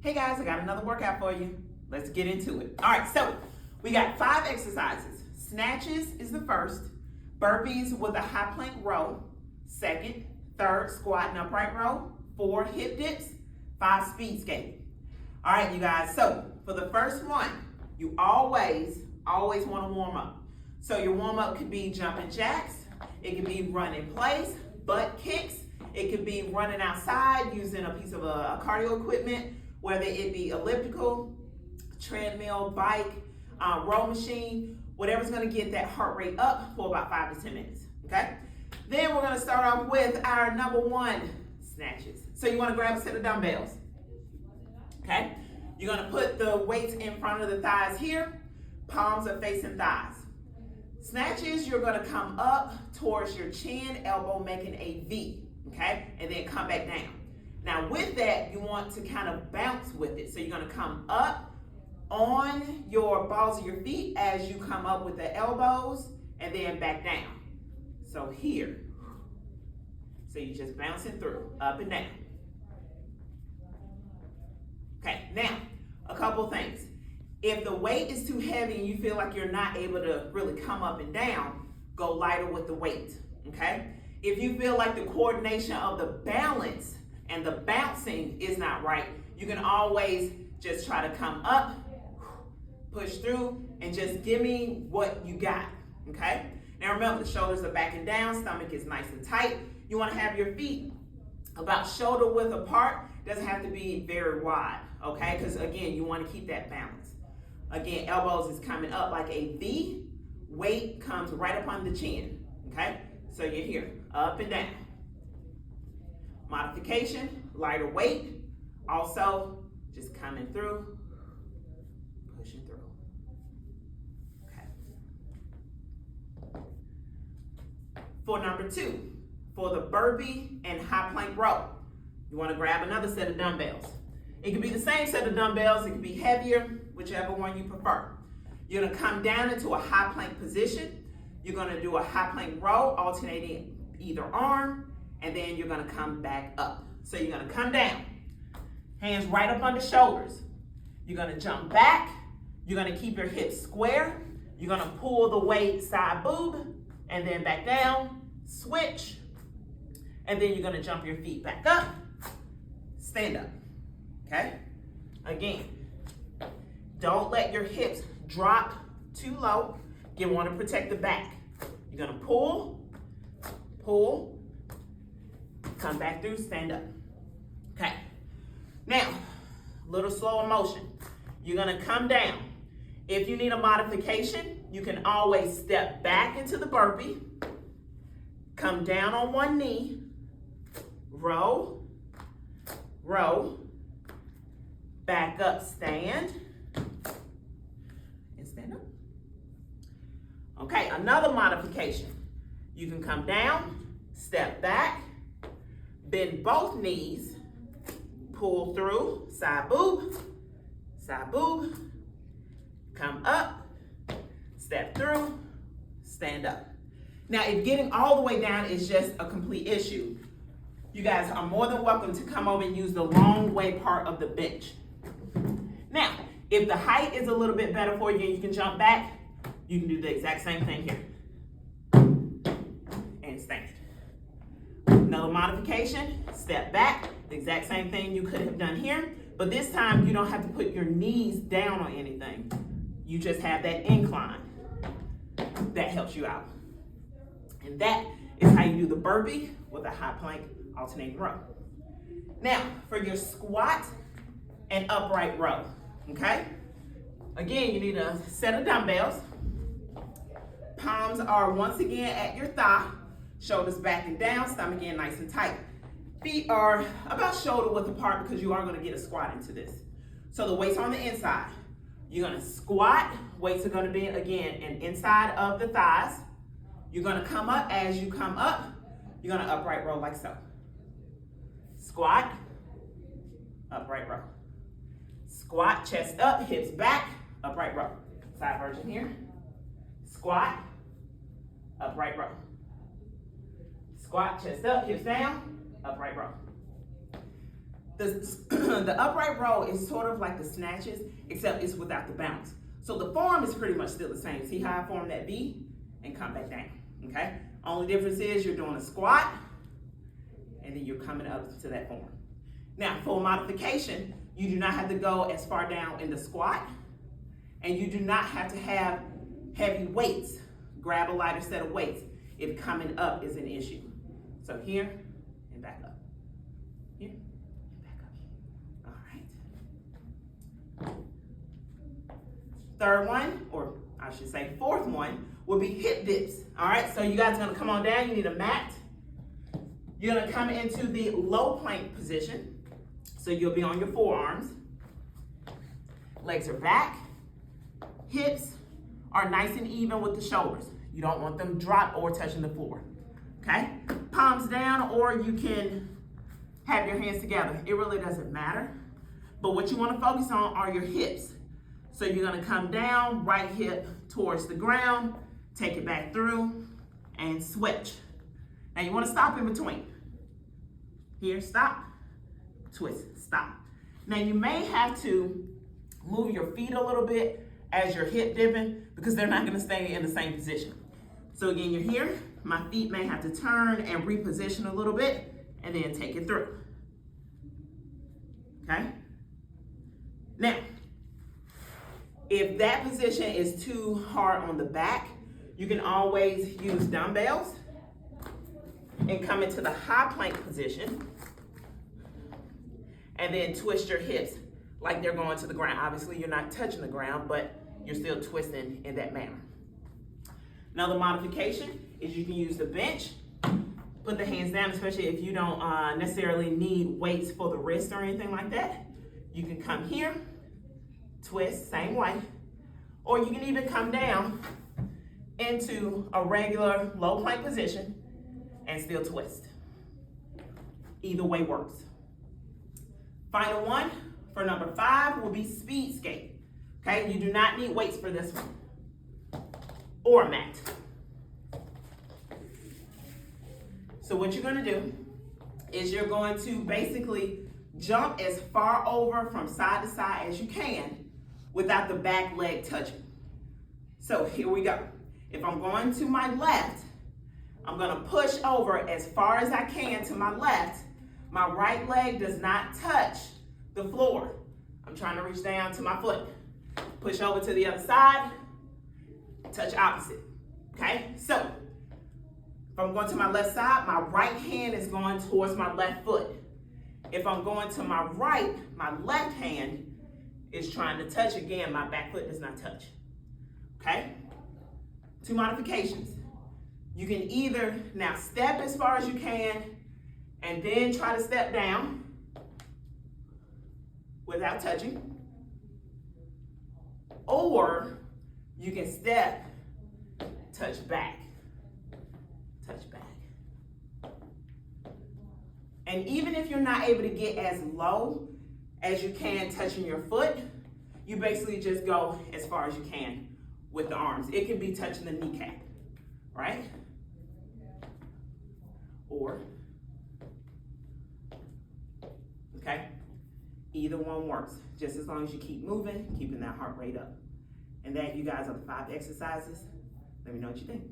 Hey guys, I got another workout for you. Let's get into it. All right, so we got 5 exercises. Snatches is the first, burpees with a high plank row, second, third, squat and upright row, 4 hip dips, 5 speed skating. All right, you guys, so for the first one, you always want to warm up. So your warm up could be jumping jacks, it could be run in place, butt kicks, it could be running outside using a piece of cardio equipment, whether it be elliptical, treadmill, bike, row machine, whatever's gonna get that heart rate up for about 5 to 10 minutes, okay? Then we're gonna start off with our number 1, snatches. So you wanna grab a set of dumbbells, okay? You're gonna put the weights in front of the thighs here, palms are facing thighs. Snatches, you're gonna come up towards your chin, elbow making a V, okay? And then come back down. Now with that, you want to kind of bounce with it. So you're gonna come up on your balls of your feet as you come up with the elbows and then back down. So here. So you're just bouncing through, up and down. Okay, now, a couple things. If the weight is too heavy and you feel like you're not able to really come up and down, go lighter with the weight, okay? If you feel like the coordination of the balance and the bouncing is not right, you can always just try to come up, push through, and just give me what you got, okay? Now remember, the shoulders are back and down, stomach is nice and tight. You wanna have your feet about shoulder width apart. Doesn't have to be very wide, okay? Because again, you wanna keep that balance. Again, elbows is coming up like a V, weight comes right up on the chin, okay? So you're here, up and down. Modification, lighter weight, also just coming through, pushing through. Okay. For number 2, for the burpee and high plank row, you want to grab another set of dumbbells. It could be the same set of dumbbells, it could be heavier, whichever one you prefer. You're gonna come down into a high plank position. You're gonna do a high plank row, alternating either arm, and then you're gonna come back up. So you're gonna come down, hands right up on the shoulders. You're gonna jump back, you're gonna keep your hips square, you're gonna pull the weight side boob, and then back down, switch, and then you're gonna jump your feet back up, stand up, okay? Again, don't let your hips drop too low. You wanna protect the back. You're gonna pull, pull, come back through, stand up. Okay, now, little slower motion. You're gonna come down. If you need a modification, you can always step back into the burpee, come down on one knee, row, row, back up, stand, and stand up. Okay, another modification. You can come down, step back, bend both knees, pull through, side boob, come up, step through, stand up. Now, if getting all the way down is just a complete issue, you guys are more than welcome to come over and use the long way part of the bench. Now, if the height is a little bit better for you and you can jump back, you can do the exact same thing here. And stand. Another modification, step back, the exact same thing you could have done here, but this time you don't have to put your knees down on anything. You just have that incline. That helps you out. And that is how you do the burpee with a high plank alternating row. Now, for your squat and upright row, okay? Again, you need a set of dumbbells. Palms are once again at your thigh, shoulders back and down, stomach in nice and tight. Feet are about shoulder width apart because you are gonna get a squat into this. So the weights are on the inside. You're gonna squat, weights are gonna be, again, and inside of the thighs. You're gonna come up. As you come up, you're gonna upright row like so. Squat, upright row. Squat, chest up, hips back, upright row. Side version here. Squat, upright row. Squat, chest up, hips down, upright row. The upright row is sort of like the snatches, except it's without the bounce. So the form is pretty much still the same. See how I form that V and come back down, okay? Only difference is you're doing a squat and then you're coming up to that form. Now, for modification, you do not have to go as far down in the squat, and you do not have to have heavy weights. Grab a lighter set of weights if coming up is an issue. So here and back up. Here and back up. All right. Third one, or I should say fourth one, will be hip dips. All right, so you guys are gonna come on down. You need a mat. You're gonna come into the low plank position. So you'll be on your forearms. Legs are back. Hips are nice and even with the shoulders. You don't want them dropped or touching the floor, okay? Palms down, or you can have your hands together. It really doesn't matter. But what you wanna focus on are your hips. So you're gonna come down, right hip towards the ground, take it back through, and switch. Now you wanna stop in between. Here, stop, twist, stop. Now you may have to move your feet a little bit as you're hip dipping because they're not gonna stay in the same position. So again, you're here, my feet may have to turn and reposition a little bit and then take it through, okay? Now, if that position is too hard on the back, you can always use dumbbells and come into the high plank position and then twist your hips like they're going to the ground. Obviously, you're not touching the ground, but you're still twisting in that manner. Another modification is you can use the bench. Put the hands down, especially if you don't necessarily need weights for the wrist or anything like that. You can come here, twist, same way. Or you can even come down into a regular low plank position and still twist. Either way works. Final one for number 5 will be speed skate. Okay, you do not need weights for this one or a mat. So what you're gonna do is you're going to basically jump as far over from side to side as you can without the back leg touching. So here we go. If I'm going to my left, I'm gonna push over as far as I can to my left. My right leg does not touch the floor. I'm trying to reach down to my foot. Push over to the other side, touch opposite, okay? So, if I'm going to my left side, my right hand is going towards my left foot. If I'm going to my right, my left hand is trying to touch again, my back foot does not touch, okay? 2 modifications. You can either now step as far as you can and then try to step down without touching, or you can step, touch back, touch back. And even if you're not able to get as low as you can touching your foot, you basically just go as far as you can with the arms. It can be touching the kneecap, right? Or, okay? Either one works, just as long as you keep moving, keeping that heart rate up. And that, you guys, are the 5 exercises. Let me know what you think.